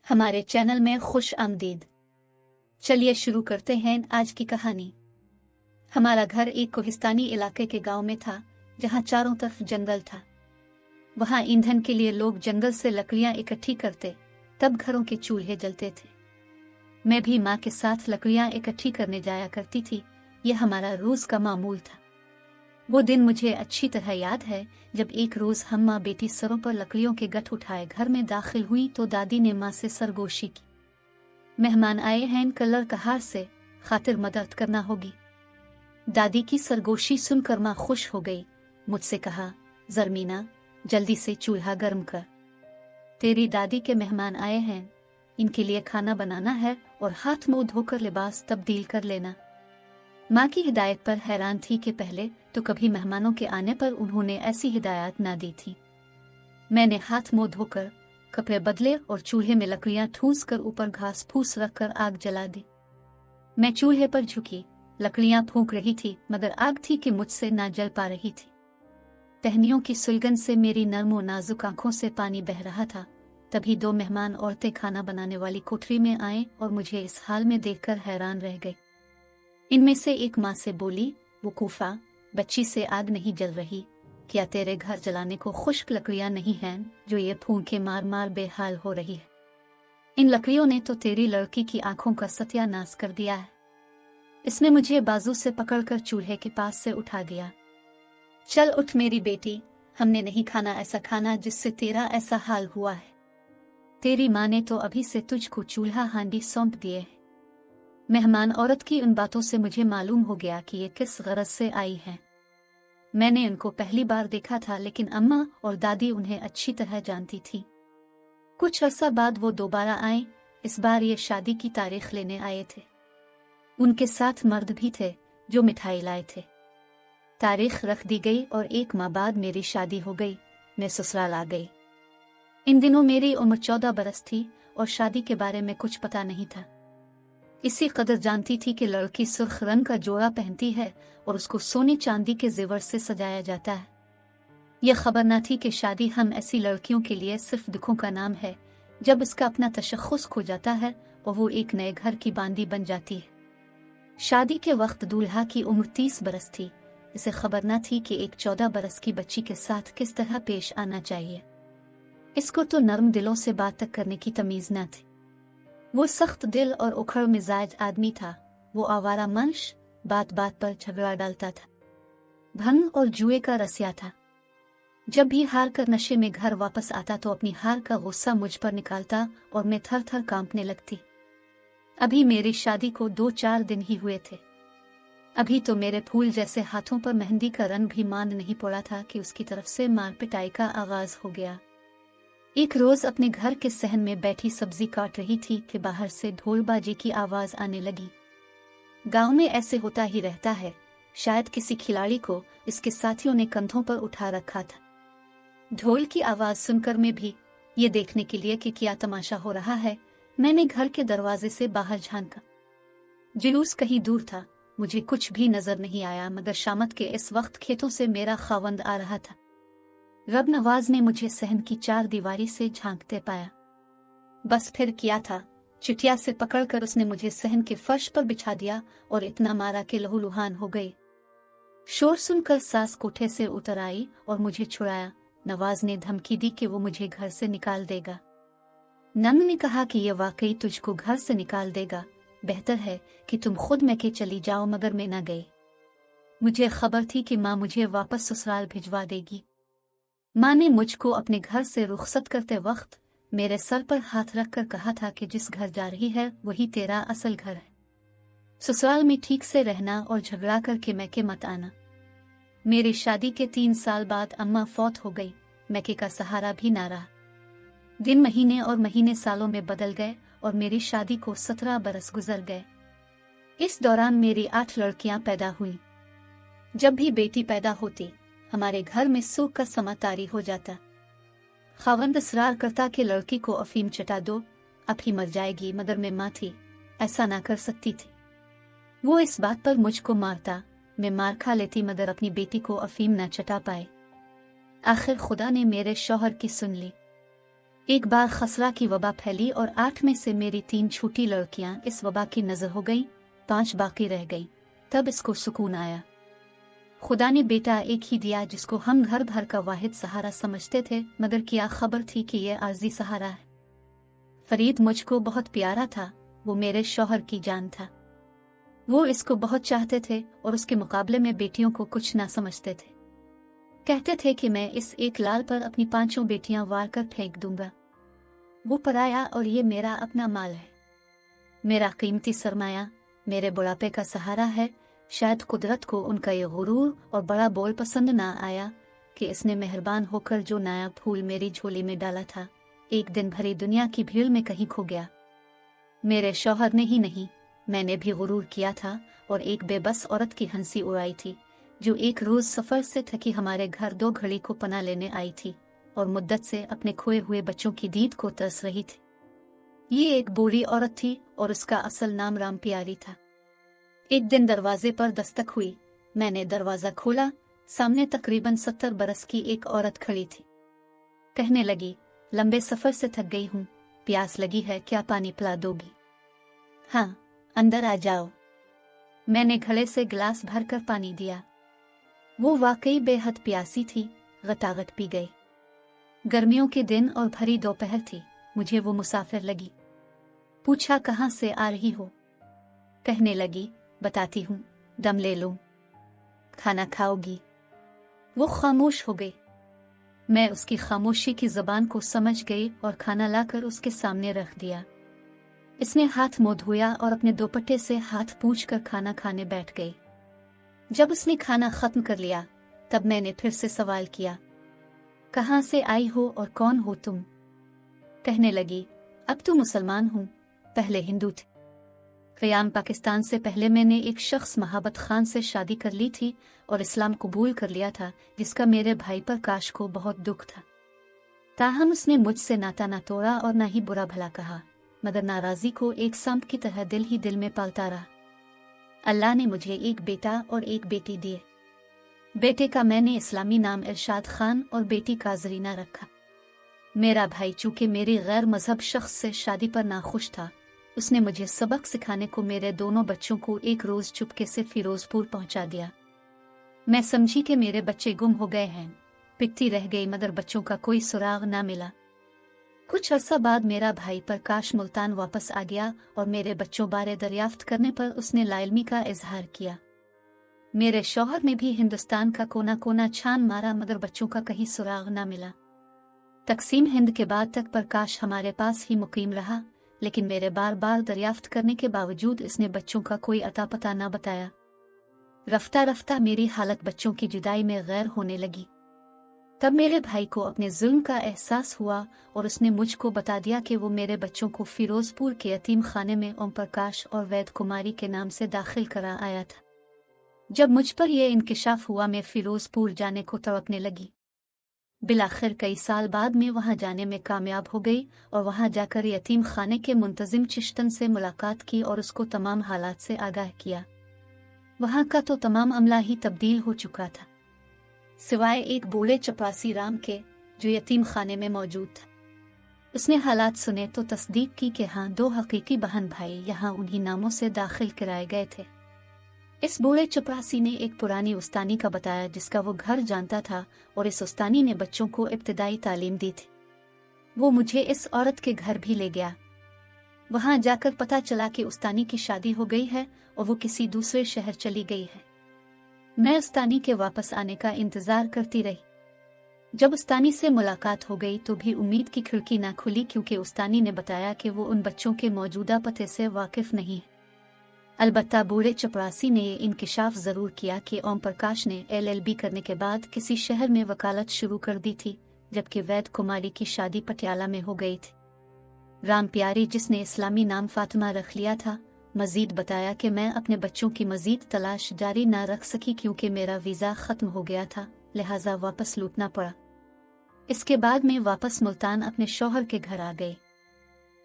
हमारे चैनल में खुश आमदीद। चलिए शुरू करते हैं आज की कहानी। हमारा घर एक कोहिस्तानी इलाके के गांव में था, जहां चारों तरफ जंगल था। वहां ईंधन के लिए लोग जंगल से लकड़ियां इकट्ठी करते, तब घरों के चूल्हे जलते थे। मैं भी माँ के साथ लकड़ियां इकट्ठी करने जाया करती थी। यह हमारा रोज का मामूल था। वो दिन मुझे अच्छी तरह याद है, जब एक रोज हम माँ बेटी सरों पर लकड़ियों के गठ उठाए घर में दाखिल हुई तो दादी ने माँ से सरगोशी की। मेहमान आए हैं, कलर कहार से खातिर मदद करना होगी। दादी की सरगोशी सुनकर माँ खुश हो गई। मुझसे कहा, जरमीना जल्दी से चूल्हा गर्म कर, तेरी दादी के मेहमान आए हैं, इनके लिए खाना बनाना है और हाथ मुंह धोकर लिबास तब्दील कर लेना। माँ की हिदायत पर हैरान थी कि पहले तो कभी मेहमानों के आने पर उन्होंने ऐसी हिदायत ना दी थी। मैंने हाथ मुंह धोकर कपड़े बदले और चूल्हे में लकड़ियां ठूंस कर ऊपर घास फूस रखकर आग जला दी। मैं चूल्हे पर झुकी, लकड़ियां फूंक रही थी, मगर आग थी कि मुझसे ना जल पा रही थी। टहनियों की सुलगन से मेरी नर्म और नाजुक आंखों से पानी बह रहा था। तभी दो मेहमान औरतें खाना बनाने वाली कोठरी में आए और मुझे इस हाल में देखकर हैरान रह गई। इनमें से एक माँ से बोली, वकूफा बच्ची से आग नहीं जल रही, क्या तेरे घर जलाने को खुश्क लकड़ियां नहीं हैं जो ये फूंके मार मार बेहाल हो रही है? इन लकड़ियों ने तो तेरी लड़की की आंखों का सत्यानाश कर दिया है। इसने मुझे बाजू से पकड़कर चूल्हे के पास से उठा दिया। चल उठ मेरी बेटी, हमने नहीं खाना ऐसा खाना जिससे तेरा ऐसा हाल हुआ है। तेरी माँ ने तो अभी से तुझको चूल्हा हांडी सौंप दिए है। मेहमान औरत की उन बातों से मुझे मालूम हो गया कि ये किस गरज से आई है। मैंने उनको पहली बार देखा था, लेकिन अम्मा और दादी उन्हें अच्छी तरह जानती थी। कुछ अर्सा बाद वो दोबारा आए। इस बार ये शादी की तारीख लेने आए थे। उनके साथ मर्द भी थे जो मिठाई लाए थे। तारीख रख दी गई और एक माह बाद मेरी शादी हो गई। मैं ससुराल आ गई। इन दिनों मेरी उम्र 14 बरस थी और शादी के बारे में कुछ पता नहीं था। इसी कदर जानती थी कि लड़की सुर्ख रंग का जोड़ा पहनती है और उसको सोने चांदी के जेवर से सजाया जाता है। यह खबर न थी कि शादी हम ऐसी लड़कियों के लिए सिर्फ दुखों का नाम है जब इसका अपना तशख्खुस खो जाता है और वो एक नए घर की बांदी बन जाती है। शादी के वक्त दूल्हा की उम्र 30 बरस थी। इसे खबर न थी कि एक 14 बरस की बच्ची के साथ किस तरह पेश आना चाहिए। इसको तो नर्म दिलों से बात तक करने की तमीज न थी। वो सख्त दिल और उखड़ मिजाज आदमी था। वो आवारा मंश, बात बात पर झगड़ा डालता था। भंग और जुए का रसिया था। जब भी हार कर नशे में घर वापस आता तो अपनी हार का गुस्सा मुझ पर निकालता और मैं थर थर कांपने लगती। अभी मेरी शादी को 2-4 दिन ही हुए थे। अभी तो मेरे फूल जैसे हाथों पर मेहंदी का रंग भी मांद नहीं पड़ा था कि उसकी तरफ से मार पिटाई का आगाज हो गया। एक रोज अपने घर के सहन में बैठी सब्जी काट रही थी कि बाहर से ढोलबाजी की आवाज आने लगी। गांव में ऐसे होता ही रहता है। शायद किसी खिलाड़ी को इसके साथियों ने कंधों पर उठा रखा था। ढोल की आवाज सुनकर मैं भी ये देखने के लिए कि क्या तमाशा हो रहा है, मैंने घर के दरवाजे से बाहर झांका। जुलूस कहीं दूर था, मुझे कुछ भी नजर नहीं आया, मगर शामत के इस वक्त खेतों से मेरा खावंद आ रहा था। रब नवाज ने मुझे सहन की 4 दीवारी से झांकते पाया। बस फिर किया था, चिटिया से पकड़कर उसने मुझे सहन के फर्श पर बिछा दिया और इतना मारा कि लहूलुहान हो गई। शोर सुनकर सास कोठे से उतर आई और मुझे छुड़ाया। नवाज ने धमकी दी कि वो मुझे घर से निकाल देगा। नन ने कहा कि ये वाकई तुझको घर से निकाल देगा, बेहतर है कि तुम खुद मैके चली जाओ, मगर मैं न गई। मुझे खबर थी कि माँ मुझे वापस ससुराल भिजवा देगी। माँ ने मुझको अपने घर से रुखसत करते वक्त मेरे सर पर हाथ रखकर कहा था कि जिस घर जा रही है वही तेरा असल घर है। ससुराल में ठीक से रहना और झगड़ा करके मैके मत आना। मेरी शादी के 3 साल बाद अम्मा फौत हो गई। मैके का सहारा भी ना रहा। दिन महीने और महीने सालों में बदल गए और मेरी शादी को 17 बरस गुजर गए। इस दौरान मेरी 8 लड़कियां पैदा हुई। जब भी बेटी पैदा होती हमारे घर में सूख का समा तारी हो जाता। खावंद इसरार करता कि लड़की को अफीम चटा दो, अब ही मर जाएगी, मगर मैं माँ थी, ऐसा ना कर सकती थी। वो इस बात पर मुझको मारता, मैं मार खा लेती, मगर अपनी बेटी को अफीम न चटा पाए। आखिर खुदा ने मेरे शौहर की सुन ली। एक बार खसरा की वबा फैली और 8 में से मेरी 3 छोटी लड़कियां इस वबा की नजर हो गई, 5 बाकी रह गई। तब इसको सुकून आया। खुदा ने बेटा एक ही दिया जिसको हम घर भर का वाहिद सहारा समझते थे, मगर क्या खबर थी कि यह आर्जी सहारा है। फरीद मुझको बहुत प्यारा था, वो मेरे शौहर की जान था। वो इसको बहुत चाहते थे और उसके मुकाबले में बेटियों को कुछ ना समझते थे। कहते थे कि मैं इस एक लाल पर अपनी 5 बेटियां वार कर फेंक दूंगा। वो पराया और ये मेरा अपना माल है, मेरा कीमती सरमाया, मेरे बुढ़ापे का सहारा है। शायद कुदरत को उनका ये गुरूर और बड़ा बोल पसंद ना आया कि इसने मेहरबान होकर जो नया फूल मेरी झोली में डाला था, एक दिन भरी दुनिया की भीड़ में कहीं खो गया। मेरे शौहर ने ही नहीं, मैंने भी गुरूर किया था और एक बेबस औरत की हंसी उड़ाई थी, जो एक रोज सफर से थकी हमारे घर 2 घड़ी को पना लेने आई थी और मुद्दत से अपने खोए हुए बच्चों की दीद को तरस रही थी। ये एक बूढ़ी औरत थी और उसका असल नाम राम प्यारी था। एक दिन दरवाजे पर दस्तक हुई। मैंने दरवाजा खोला। सामने तकरीबन 70 बरस की एक औरत खड़ी थी। कहने लगी, लंबे सफर से थक गई हूँ, प्यास लगी है, क्या पानी पिला दोगी? हाँ, अंदर आ जाओ। मैंने घड़े से गिलास भरकर पानी दिया। वो वाकई बेहद प्यासी थी, गटागट पी गई। गर्मियों के दिन और भरी दोपहर थी। मुझे वो मुसाफिर लगी। पूछा, कहाँ से आ रही हो? कहने लगी, बताती हूँ, दम ले लूं। खाना खाओगी? वो खामोश हो गई। मैं उसकी खामोशी की जबान को समझ गई और खाना लाकर उसके सामने रख दिया। इसने हाथ मुंह धोया और अपने दोपट्टे से हाथ पोंछकर खाना खाने बैठ गई। जब उसने खाना खत्म कर लिया, तब मैंने फिर से सवाल किया, कहाँ से आई हो और कौन हो तुम? कहने लगी, अब तो मुसलमान हूँ, पहले हिंदू थे। क़याम पाकिस्तान से पहले मैंने एक शख्स महाबत खान से शादी कर ली थी और इस्लाम कबूल कर लिया था, जिसका मेरे भाई पर काश को बहुत दुख था। ताहम उसने मुझसे नाता ना तोड़ा और ना ही बुरा भला कहा, मगर नाराज़ी को एक सांप की तरह दिल ही दिल में पालता रहा। अल्लाह ने मुझे एक बेटा और एक बेटी दिए। बेटे का मैंने इस्लामी नाम इरशाद खान और बेटी का जरीना रखा। मेरा भाई चूंकि मेरी गैर मजहब शख्स से शादी पर नाखुश था, उसने मुझे सबक सिखाने को मेरे दोनों बच्चों को एक रोज चुपके से फिरोजपुर पहुंचा दिया। मैं समझी कि मेरे बच्चे गुम हो गए हैं। पिटती रह गई, मगर बच्चों का कोई सुराग ना मिला। कुछ अरसा बाद मेरा भाई प्रकाश मुल्तान वापस आ गया और मेरे बच्चों बारे दरियाफ्त करने पर उसने लाइल्मी का इजहार किया। मेरे शौहर ने भी हिंदुस्तान का कोना कोना छान मारा, मगर बच्चों का कहीं सुराग ना मिला। तकसीम हिंद के बाद तक प्रकाश हमारे पास ही मुकीम रहा, लेकिन मेरे बार बार दरियाफ्त करने के बावजूद इसने बच्चों का कोई अता पता ना बताया। रफ्ता रफ्ता मेरी हालत बच्चों की जुदाई में गैर होने लगी। तब मेरे भाई को अपने जुल्म का एहसास हुआ और उसने मुझको बता दिया कि वो मेरे बच्चों को फिरोजपुर के यतीम खाने में ओम प्रकाश और वैद कुमारी के नाम से दाखिल करा आया था। जब मुझ पर यह इंकिशाफ हुआ, मैं फिरोजपुर जाने को तड़पने लगी। बिलाखिर कई साल बाद में वहां जाने में कामयाब हो गई और वहां जाकर यतीम खाने के मुंतजिम चिश्तन से मुलाकात की और उसको तमाम हालात से आगाह किया। वहां का तो तमाम अमला ही तब्दील हो चुका था, सिवाय एक बूढ़े चपरासी राम के जो यतीम खाने में मौजूद था। उसने हालात सुने तो तस्दीक की कि हाँ, 2 हकीकी बहन भाई यहाँ उन्हीं नामों से दाखिल कराए गए थे। इस बूढ़े चपरासी ने एक पुरानी उस्तानी का बताया जिसका वो घर जानता था और इस उस्तानी ने बच्चों को इब्तिदाई तालीम दी थी। वो मुझे इस औरत के घर भी ले गया। वहां जाकर पता चला कि उस्तानी की शादी हो गई है और वो किसी दूसरे शहर चली गई है। मैं उस्तानी के वापस आने का इंतजार करती रही। जब उस्तानी से मुलाकात हो गई तो भी उम्मीद की खिड़की ना खुली, क्योंकि उस्तानी ने बताया कि वो उन बच्चों के मौजूदा पते से वाकिफ नहीं है। अलबत्ता बूढ़े चपरासी ने ये इंकिशाफ जरूर किया कि ओम प्रकाश ने LLB करने के बाद किसी शहर में वकालत शुरू कर दी थी, जबकि वैद कुमारी की शादी पटियाला में हो गई थी। राम प्यारी, जिसने इस्लामी नाम फातिमा रख लिया था, मजीद बताया कि मैं अपने बच्चों की मजीद तलाश जारी ना रख सकी क्योंकि मेरा वीज़ा ख़त्म हो गया था, लिहाजा वापस लौटना पड़ा। इसके बाद मैं वापस मुल्तान अपने शौहर के घर आ गई।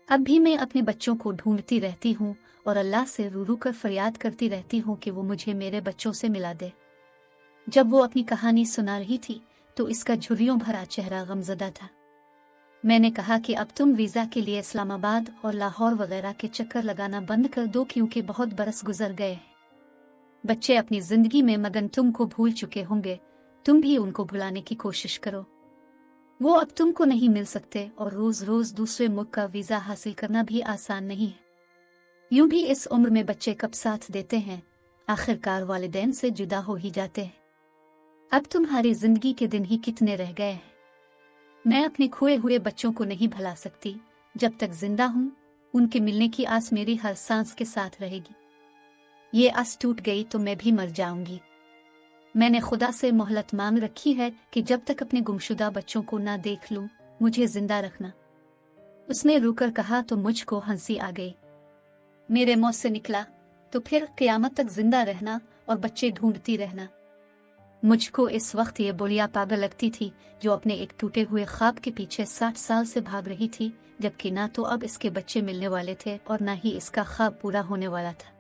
अब भी मैं अपने बच्चों को ढूंढती रहती हूँ और अल्लाह से रू रू कर फरियाद करती रहती हूँ कि वो मुझे मेरे बच्चों से मिला दे। जब वो अपनी कहानी सुना रही थी तो इसका झुर्रियों भरा चेहरा गमज़दा था। मैंने कहा कि अब तुम वीज़ा के लिए इस्लामाबाद और लाहौर वगैरह के चक्कर लगाना बंद कर दो, क्योंकि बहुत बरस गुजर गए हैं। बच्चे अपनी जिंदगी में मगन तुमको भूल चुके होंगे, तुम भी उनको भुलाने की कोशिश करो। वो अब तुमको नहीं मिल सकते, और रोज रोज दूसरे मुल्क का वीज़ा हासिल करना भी आसान नहीं है। यूं भी इस उम्र में बच्चे कब साथ देते हैं, आखिरकार वालिदैन से जुदा हो ही जाते हैं। अब तुम्हारी जिंदगी के दिन ही कितने रह गए हैं। मैं अपने खोए हुए बच्चों को नहीं भुला सकती। जब तक जिंदा हूं, उनके मिलने की आस मेरी हर सांस के साथ रहेगी। ये आस टूट गई तो मैं भी मर जाऊंगी। मैंने खुदा से मोहलत मांग रखी है कि जब तक अपने गुमशुदा बच्चों को ना देख लूं, मुझे जिंदा रखना। उसने रुकर कहा तो मुझको हंसी आ गई। मेरे मुंह से निकला, तो फिर क़यामत तक जिंदा रहना और बच्चे ढूंढती रहना। मुझको इस वक्त ये बुढ़िया पागल लगती थी, जो अपने एक टूटे हुए ख्वाब के पीछे 60 साल से भाग रही थी, जबकि ना तो अब इसके बच्चे मिलने वाले थे और ना ही इसका ख्वाब पूरा होने वाला था।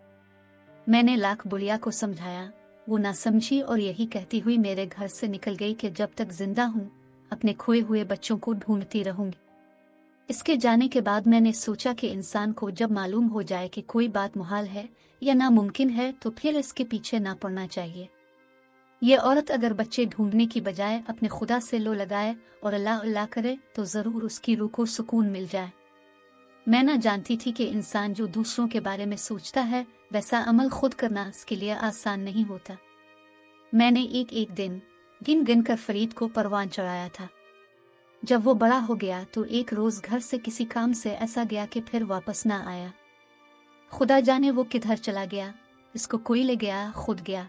मैंने लाख बुढ़िया को समझाया, वो ना समझी और यही कहती हुई मेरे घर से निकल गई कि जब तक जिंदा हूँ, अपने खोए हुए बच्चों को ढूंढती रहूंगी। इसके जाने के बाद मैंने सोचा कि इंसान को जब मालूम हो जाए कि कोई बात मुहाल है या नामुमकिन है, तो फिर इसके पीछे ना पड़ना चाहिए। ये औरत अगर बच्चे ढूंढने की बजाय अपने खुदा से लो लगाए और अल्लाह अल्लाह करे, तो जरूर उसकी रूह को सुकून मिल जाए। मैं ना जानती थी कि इंसान जो दूसरों के बारे में सोचता है, वैसा अमल खुद करना उसके लिए आसान नहीं होता। मैंने एक एक दिन गिन गिन कर फरीद को परवान चढ़ाया था। जब वो बड़ा हो गया तो एक रोज घर से किसी काम से ऐसा गया कि फिर वापस ना आया। खुदा जाने वो किधर चला गया, इसको कोई ले गया, खुद गया।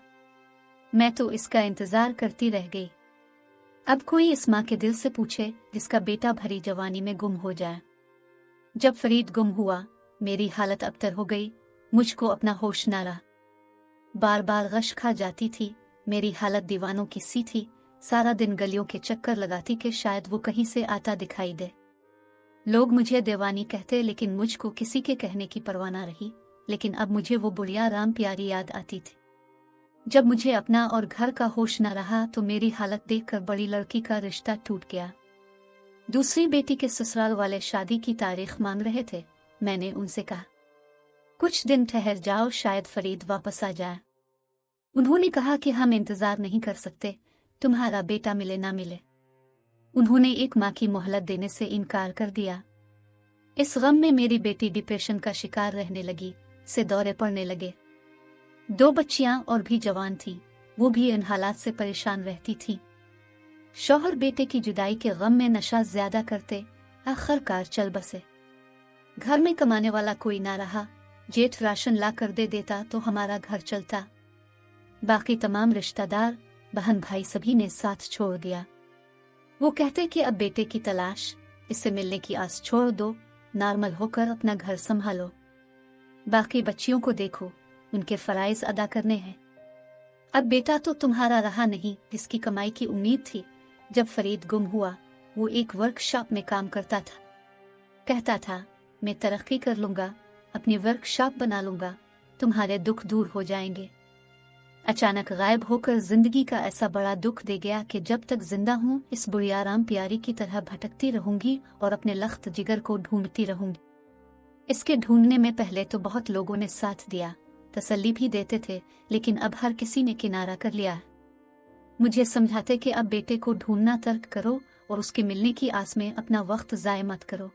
मैं तो इसका इंतजार करती रह गई। अब कोई इस माँ के दिल से पूछे जिसका बेटा भरी जवानी में गुम हो जाए। जब फरीद गुम हुआ, मेरी हालत अबतर हो गई। मुझको अपना होश ना रहा। बार बार गश खा जाती थी। मेरी हालत दीवानों की सी थी। सारा दिन गलियों के चक्कर लगाती कि शायद वो कहीं से आता दिखाई दे। लोग मुझे दीवानी कहते, लेकिन मुझको किसी के कहने की परवाह ना रही। लेकिन अब मुझे वो बुढ़िया राम प्यारी याद आती थी। जब मुझे अपना और घर का होश न रहा, तो मेरी हालत देखकर बड़ी लड़की का रिश्ता टूट गया। दूसरी बेटी के ससुराल वाले शादी की तारीख मांग रहे थे। मैंने उनसे कहा, कुछ दिन ठहर जाओ, शायद फरीद वापस आ जाए। उन्होंने कहा कि हम इंतजार नहीं कर सकते, तुम्हारा बेटा मिले ना मिले। उन्होंने एक माह की मोहलत देने से इनकार कर दिया। इस गम में मेरी बेटी डिप्रेशन का शिकार रहने लगी, से दौरे पड़ने लगे। 2 बच्चियां और भी जवान थीं, वो भी इन हालात से परेशान रहती थी। शौहर बेटे की जुदाई के गम में नशा ज्यादा करते, आखिरकार चल बसे। घर में कमाने वाला कोई ना रहा। जेठ राशन ला कर दे देता तो हमारा घर चलता। बाकी तमाम रिश्तेदार, बहन भाई सभी ने साथ छोड़ दिया। वो कहते कि अब बेटे की तलाश, इससे मिलने की आस छोड़ दो, नॉर्मल होकर अपना घर संभालो। बाकी बच्चियों को देखो, उनके फराइज अदा करने हैं। अब बेटा तो तुम्हारा रहा नहीं, जिसकी कमाई की उम्मीद थी। जब फरीद गुम हुआ, वो एक वर्कशॉप में काम करता था। कहता था, मैं तरक्की कर लूंगा, अपनी वर्कशॉप बना लूंगा, तुम्हारे दुख दूर हो जाएंगे। अचानक गायब होकर जिंदगी का ऐसा बड़ा दुख दे गया कि जब तक जिंदा हूँ, इस बुढ़िया राम प्यारी की तरह भटकती रहूंगी और अपने लख्त जिगर को ढूंढती रहूंगी। इसके ढूंढने में पहले तो बहुत लोगों ने साथ दिया, तसल्ली भी देते थे, लेकिन अब हर किसी ने किनारा कर लिया। मुझे समझाते कि अब बेटे को ढूंढना तर्क करो और उसके मिलने की आस में अपना वक्त जाय मत करो।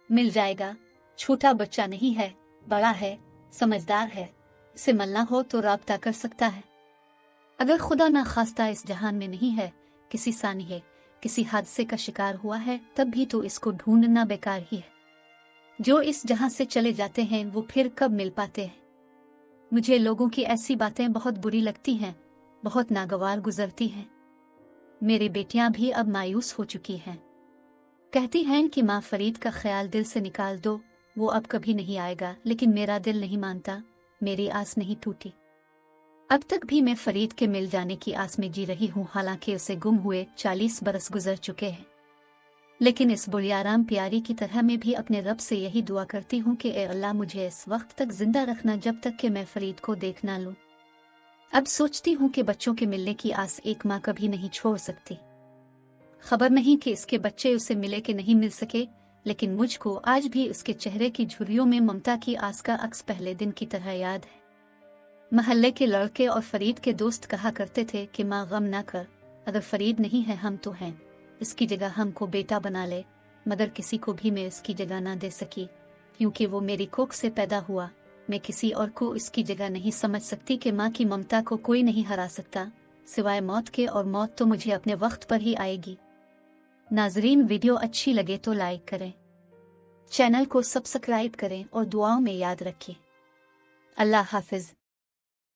मिल जाएगा, छोटा बच्चा नहीं है, बड़ा है, समझदार है, इसे मिलना हो तो राब्ता कर सकता है। अगर खुदा ना खास्ता इस जहान में नहीं है, किसी सानिए, किसी हादसे का शिकार हुआ है, तब भी तो इसको ढूंढना बेकार ही है। जो इस जहां से चले जाते हैं, वो फिर कब मिल पाते हैं। मुझे लोगों की ऐसी बातें बहुत बुरी लगती हैं, बहुत नागवार गुजरती हैं। मेरी बेटियां भी अब मायूस हो चुकी हैं। कहती हैं कि माँ फरीद का ख्याल दिल से निकाल दो, वो अब कभी नहीं आएगा। लेकिन मेरा दिल नहीं मानता, मेरी आस नहीं टूटी। अब तक भी मैं फरीद के मिल जाने की आस में जी रही हूँ, हालांकि उसे गुम हुए 40 बरस गुजर चुके हैं। लेकिन इस बुढ़ियाराम प्यारी की तरह मैं भी अपने रब से यही दुआ करती हूँ कि ए अल्लाह, मुझे इस वक्त तक जिंदा रखना जब तक कि मैं फरीद को देख ना लूँ। अब सोचती हूँ कि बच्चों के मिलने की आस एक माँ कभी नहीं छोड़ सकती। खबर नहीं कि इसके बच्चे उसे मिले कि नहीं मिल सके, लेकिन मुझको आज भी उसके चेहरे की झुर्रियों में ममता की आस का अक्स पहले दिन की तरह याद है। महल्ले के लड़के और फरीद के दोस्त कहा करते थे कि माँ गम ना कर, अगर फरीद नहीं है हम तो हैं, इसकी जगह हमको बेटा बना ले। मगर किसी को भी मैं इसकी जगह ना दे सकी, क्योंकि वो मेरी कोख से पैदा हुआ। मैं किसी और को इसकी जगह नहीं समझ सकती कि माँ की ममता को कोई नहीं हरा सकता सिवाय मौत के, और मौत तो मुझे अपने वक्त पर ही आएगी। नाजरीन, वीडियो अच्छी लगे तो लाइक करें, चैनल को सब्सक्राइब करें और दुआओं में याद रखें। अल्लाह हाफिज।